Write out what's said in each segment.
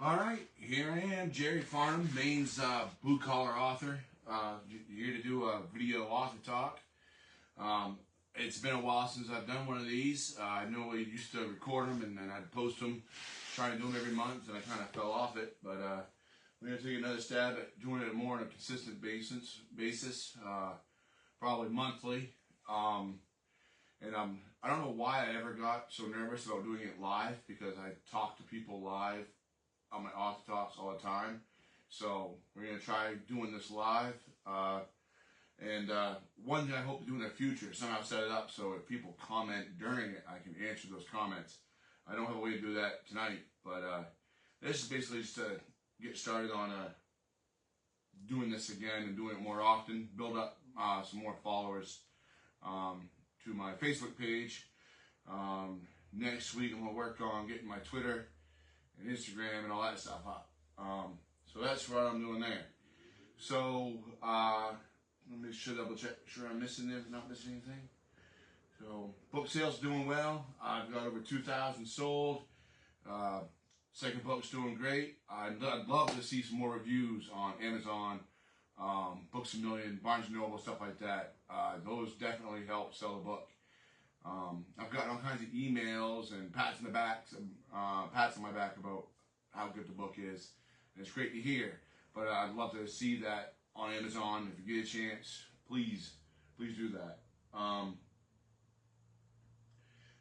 All right, here I am, Jerry Farnham, Maine's blue collar author. Here to do a video author talk. It's been a while since I've done one of these. I know I used to record them and then I'd post them, try to do them every month, and I kind of fell off it. But we're going to take another stab at doing it more on a consistent basis, probably monthly. I don't know why I ever got so nervous about doing it live, because I talk to people live on my author talks all the time. So we're going to try doing this live. One thing I hope to do in the future, somehow set it up so if people comment during it, I can answer those comments. I don't have a way to do that tonight, but this is basically just to get started on doing this again and doing it more often, build up some more followers to my Facebook page. Next week I'm going to work on getting my Twitter and Instagram and all that stuff up. So that's what I'm doing there. So let me double check, sure I'm not missing anything. So book sales doing well. I've got over 2,000 sold. Second book's doing great. I'd love to see some more reviews on Amazon, Books A Million, Barnes & Noble, stuff like that. Those definitely help sell the book. I've gotten all kinds of emails and pats on my back about how good the book is. And it's great to hear. But I'd love to see that on Amazon. If you get a chance, please do that.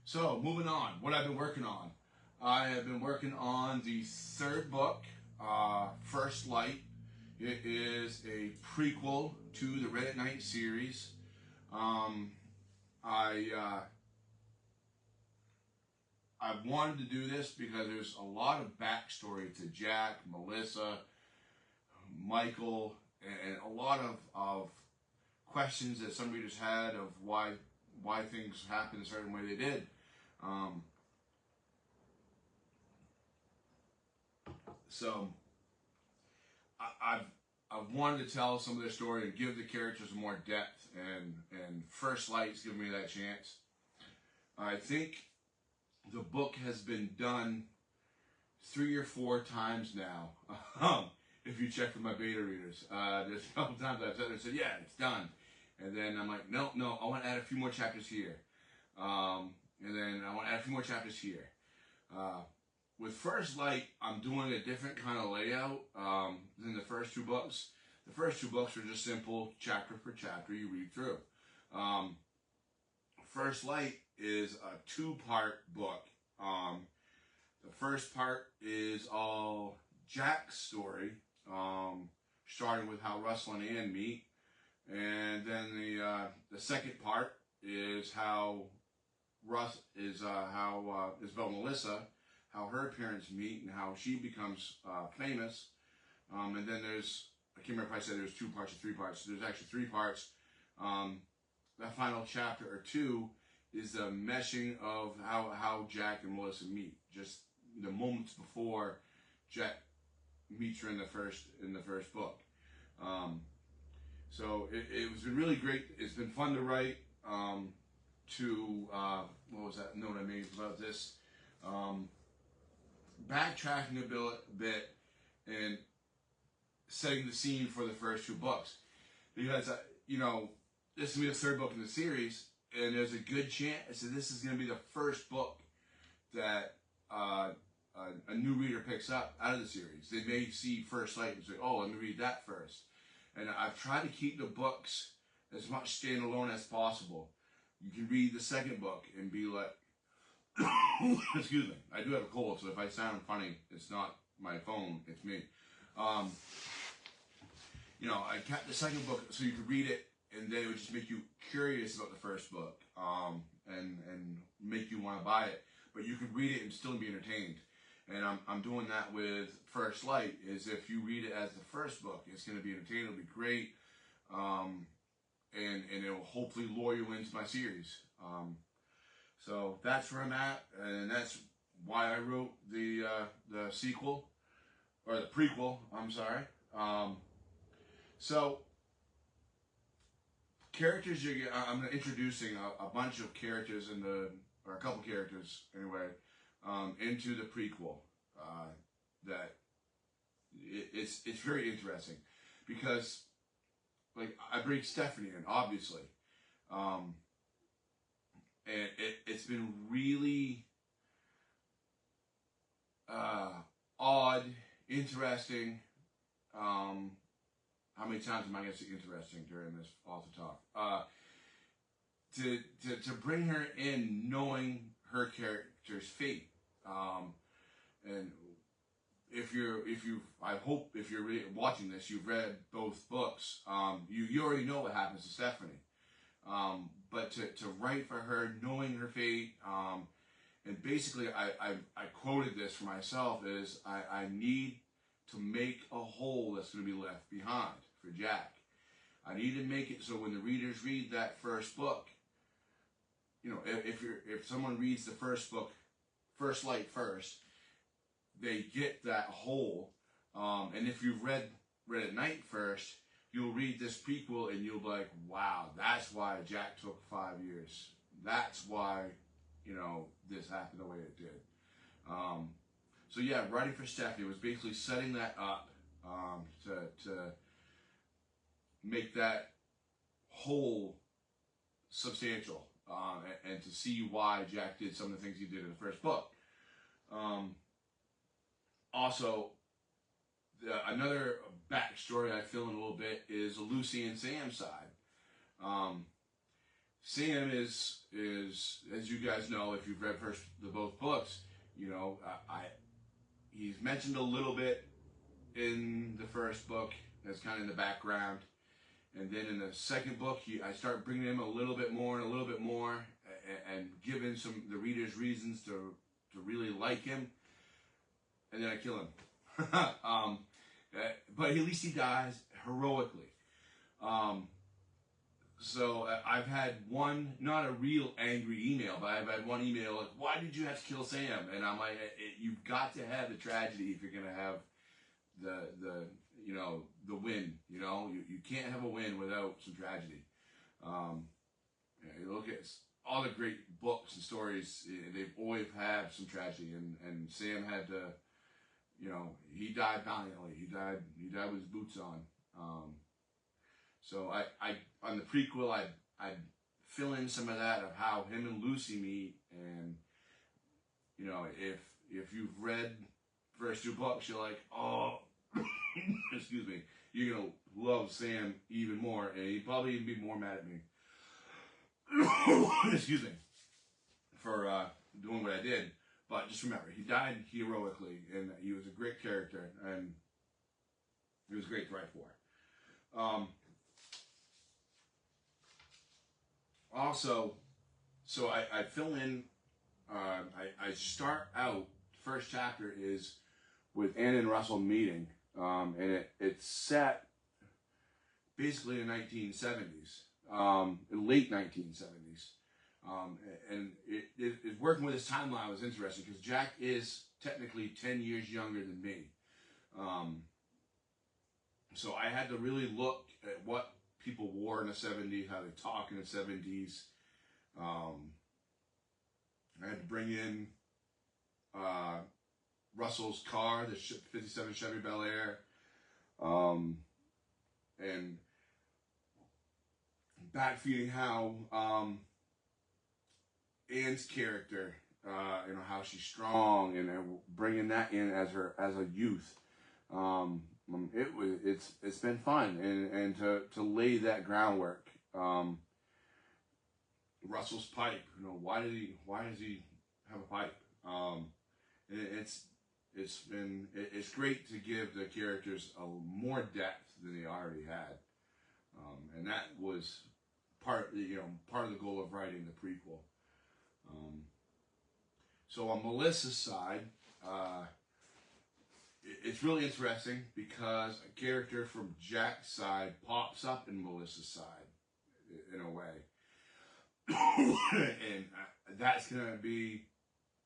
So moving on, what I've been working on. I have been working on the third book, First Light. It is a prequel to the Red at Night series. I wanted to do this because there's a lot of backstory to Jack, Melissa, Michael, and a lot of questions that some readers had of why things happened a certain way they did. So I've wanted to tell some of their story and give the characters more depth, and First Light's given me that chance. I think the book has been done 3 or 4 times now. If you check with my beta readers, there's a couple times I've said, yeah, it's done. And then I'm like, no, I want to add a few more chapters here. And then I want to add a few more chapters here. With First Light, I'm doing a different kind of layout than the first 2 books. The first 2 books are just simple, chapter for chapter, you read through. First Light is a 2-part book. The first part is all Jack's story, starting with how Russell and Anne meet, and then the second part is how Isabel Melissa, how her parents meet and how she becomes famous. And then there's, I can't remember if I said there's 2 parts or 3 parts. There's actually 3 parts. That final chapter or 2 is the meshing of how Jack and Melissa meet, just the moments before Jack meets her in the first book. So it's been really great. It's been fun to write. What was that note I made about this? Backtracking a bit and setting the scene for the first 2 books, because this is gonna be the 3rd book in the series, and there's a good chance that this is gonna be the first book that a new reader picks up out of the series. They may see First Light and say, oh, let me read that first. And I've tried to keep the books as much standalone as possible. You can read the 2nd book and be like, excuse me, I do have a cold, so if I sound funny, it's not my phone, it's me. I kept the 2nd book so you could read it, and then it would just make you curious about the first book, and make you want to buy it. But you could read it and still be entertained. And I'm doing that with First Light, is if you read it as the first book, it's going to be entertaining, it'll be great, and it'll hopefully lure you into my series. So that's where I'm at, and that's why I wrote the sequel, or the prequel, I'm sorry. So characters, I'm introducing a bunch of characters or a couple characters anyway, into the prequel that it's very interesting because like I bring Stephanie in, obviously, and it's been really odd, interesting. How many times am I going to say interesting during this author talk? To bring her in, knowing her character's fate, and I hope if you're watching this, you've read both books. You already know what happens to Stephanie, but to write for her, knowing her fate, and basically I quoted this for myself is I need to make a hole that's going to be left behind for Jack. I need to make it so when the readers read that first book, you know, if someone reads the first book, First Light first, they get that hole. And if you've read it Night first, you'll read this prequel and you'll be like, wow, that's why Jack took 5 years. That's why, you know, this happened the way it did. So yeah, writing for Stephanie was basically setting that up to make that whole substantial, and to see why Jack did some of the things he did in the first book. Also, another backstory I fill in a little bit is Lucy and Sam's side. Sam is as you guys know, if you've read both books, you know, he's mentioned a little bit in the first book as kind of in the background, and then in the second book, I start bringing him a little bit more and a little bit more, and giving the readers reasons to really like him, and then I kill him. But at least he dies heroically. So I've had one, not a real angry email, but I've had one email like, why did you have to kill Sam? And I'm like, you've got to have the tragedy if you're going to have the you know, the win. You know, you can't have a win without some tragedy. You look at all the great books and stories, they've always had some tragedy, and Sam had to, you know, he died valiantly. He died with his boots on. So I on the prequel, I'd fill in some of that of how him and Lucy meet, and you know, if you've read the first two books, you're like, oh, excuse me, you're gonna love Sam even more, and he'd probably even be more mad at me. Excuse me for doing what I did, but just remember, he died heroically, and he was a great character, and he was great to write for. Also, so I fill in, I start out, first chapter is with Anne and Russell meeting, and it's set basically in the 1970s, late 1970s. And it working with his timeline was interesting because Jack is technically 10 years younger than me. So I had to really look at what people wore in the 70s, how they talk in the 70s. I had to bring in Russell's car, the 57 Chevy Bel Air, and backfeeding how Anne's character, you know, how she's strong, and bringing that in as a youth. It's been fun, and to lay that groundwork. Russell's pipe, you know, why does he have a pipe? It's great to give the characters more depth than they already had, and that was part of the goal of writing the prequel. So on Melissa's side, it's really interesting because a character from Jack's side pops up in Melissa's side in a way. And that's going to be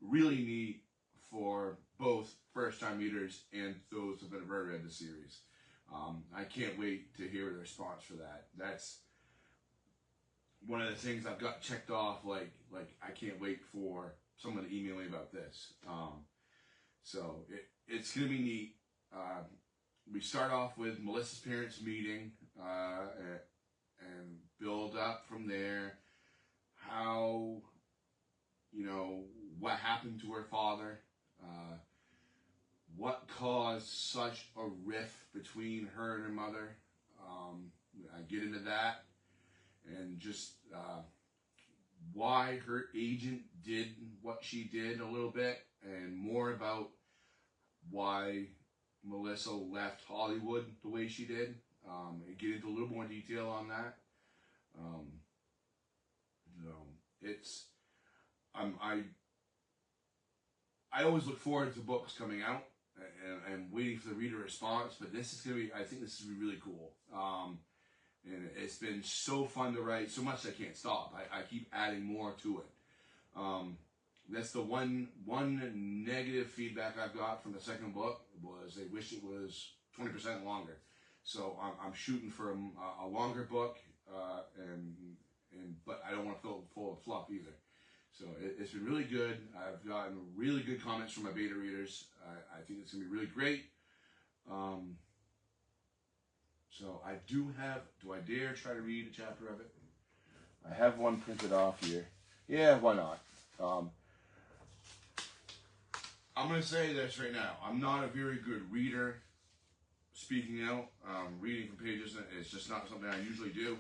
really neat for both first-time readers and those that have read the series. I can't wait to hear the response for that. That's one of the things I've got checked off, like I can't wait for someone to email me about this. So it's going to be neat. we start off with Melissa's parents meeting and build up from there. How, what happened to her father, what caused such a rift between her and her mother. I get into that, and just why her agent did what she did a little bit, and more about why Melissa left Hollywood the way she did. And get into a little more detail on that. I always look forward to books coming out and waiting for the reader response, but this is gonna be, I think this is gonna be really cool. And it's been so fun to write, so much I can't stop. I keep adding more to it. That's the one negative feedback I've got from the second book, was they wish it was 20% longer. So I'm shooting for a longer book, but I don't want to fill it full of fluff either. So it's been really good. I've gotten really good comments from my beta readers. I think it's going to be really great. So I do I dare try to read a chapter of it? I have one printed off here. Yeah, why not? I'm going to say this right now. I'm not a very good reader. Speaking out, reading from pages, it's just not something I usually do.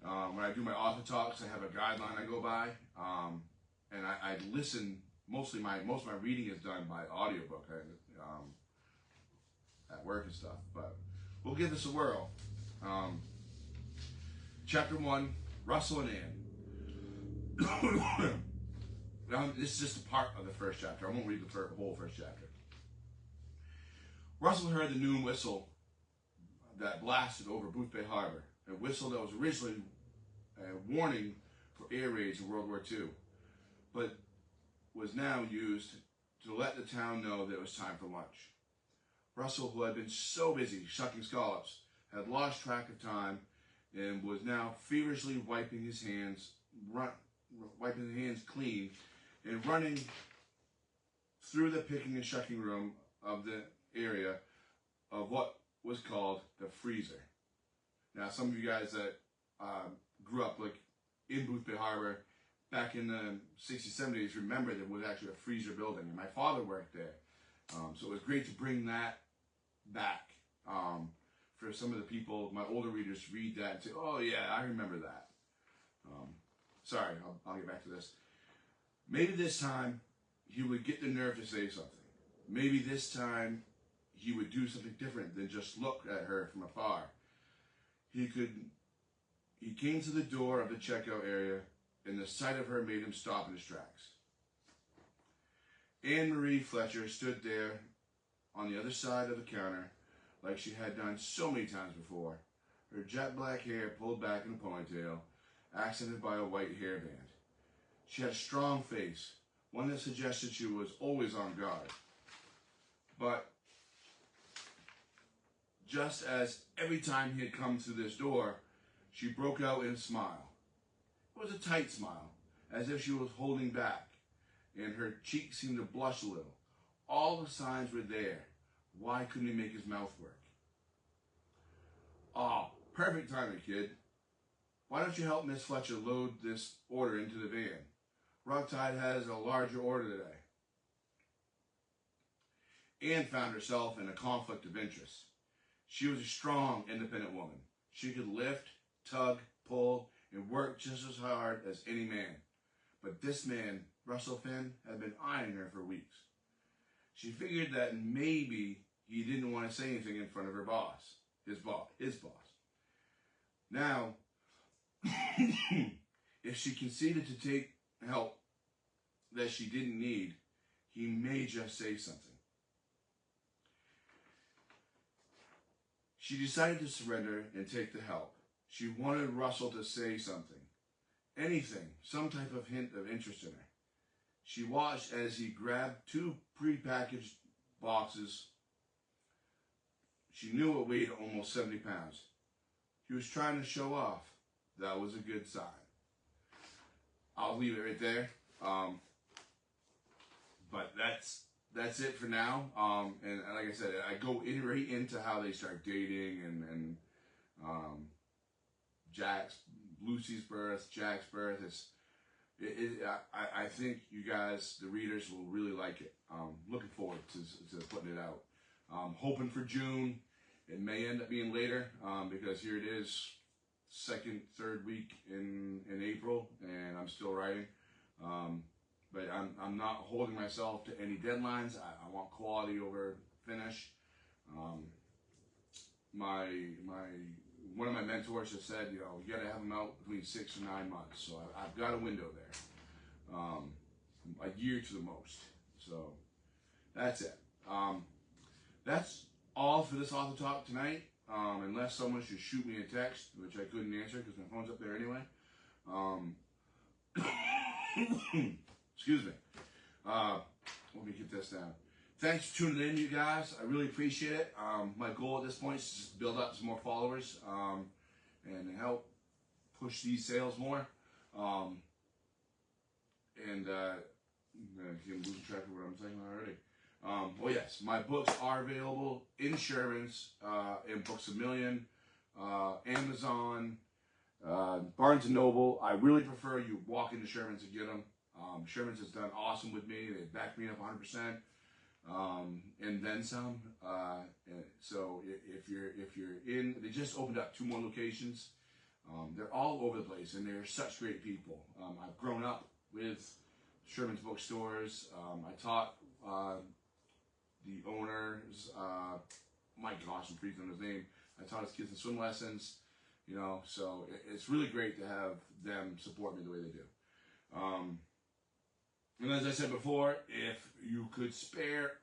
When I do my author talks, I have a guideline I go by, and I listen. Most of my reading is done by audiobook at work and stuff. But we'll give this a whirl. Chapter 1, Russell and Ann. Now, this is just a part of the first chapter. I won't read the whole first chapter. Russell heard the noon whistle that blasted over Boothbay Harbor, a whistle that was originally a warning for air raids in World War II, but was now used to let the town know that it was time for lunch. Russell, who had been so busy shucking scallops, had lost track of time and was now feverishly wiping his hands clean and running through the picking and shucking room of the area of what was called the freezer. Now, some of you guys that grew up like in Boothbay Harbor back in the 60s, 70s remember there was actually a freezer building, and my father worked there. So it was great to bring that back for some of the people, my older readers, to read that and say, oh yeah, I remember that. Sorry, I'll get back to this. Maybe this time he would get the nerve to say something. Maybe this time he would do something different than just look at her from afar. He came to the door of the checkout area, and the sight of her made him stop in his tracks. Anne Marie Fletcher stood there on the other side of the counter like she had done so many times before, her jet black hair pulled back in a ponytail, accented by a white hairband. She had a strong face, one that suggested she was always on guard. But just as every time he had come through this door, she broke out in a smile. It was a tight smile, as if she was holding back, and her cheeks seemed to blush a little. All the signs were there. Why couldn't he make his mouth work? Oh, perfect timing, kid. Why don't you help Miss Fletcher load this order into the van? Rocktide has a larger order today. Anne found herself in a conflict of interest. She was a strong, independent woman. She could lift, tug, pull, and work just as hard as any man. But this man, Russell Finn, had been eyeing her for weeks. She figured that maybe he didn't want to say anything in front of her boss, his boss. Now, if she conceded to take help that she didn't need, he may just say something. She decided to surrender and take the help. She wanted Russell to say something. Anything, some type of hint of interest in her. She watched as he grabbed 2 prepackaged boxes. She knew it weighed almost 70 pounds. He was trying to show off. That was a good sign. I'll leave it right there. But that's it for now. And like I said, I go right into how they start dating and Lucy's birth, Jack's birth. I think you guys, the readers, will really like it. Looking forward to putting it out. Hoping for June. It may end up being later because here it is, second, third week in April, and I'm still writing. But I'm not holding myself to any deadlines. I want quality over finish. One of my mentors has said, you got to have them out between 6 and 9 months. So I've got a window there, a year to the most. So that's it. That's all for this author talk tonight. Unless someone should shoot me a text, which I couldn't answer because my phone's up there anyway. Excuse me. Let me get this down. Thanks for tuning in, you guys. I really appreciate it. My goal at this point is to just build up some more followers and help push these sales more. I'm losing track of what I'm saying already. Oh yes, my books are available in Sherman's, in Books A Million, Amazon, Barnes & Noble. I really prefer you walk into Sherman's and get them. Sherman's has done awesome with me. They backed me up 100%, and then some. So if you're in, they just opened up 2 more locations. They're all over the place, and they're such great people. I've grown up with Sherman's bookstores. I taught the owners, my gosh, I'm freezing on his name. I taught his kids in swim lessons, so it's really great to have them support me the way they do. And as I said before, if you could spare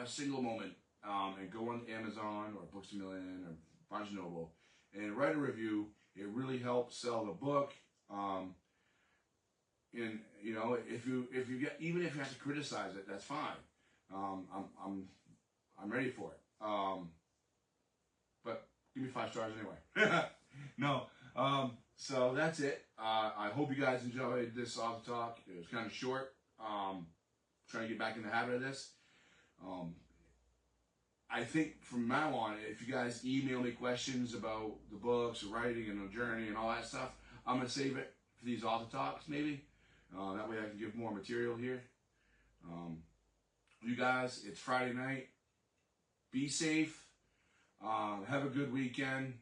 a single moment and go on Amazon or Books A Million or Barnes & Noble and write a review, it really helps sell the book. And if you get, even if you have to criticize it, that's fine. I'm ready for it. But give me 5 stars anyway. No. So that's it. I hope you guys enjoyed this author talk. It was kind of short. Trying to get back in the habit of this. I think from now on, if you guys email me questions about the books, the writing, and the journey, and all that stuff, I'm gonna save it for these author talks, maybe. That way I can give more material here. You guys, it's Friday night. Be safe. Have a good weekend.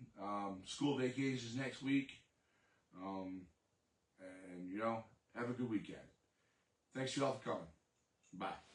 School vacations next week. And have a good weekend. Thanks you all for coming. Bye.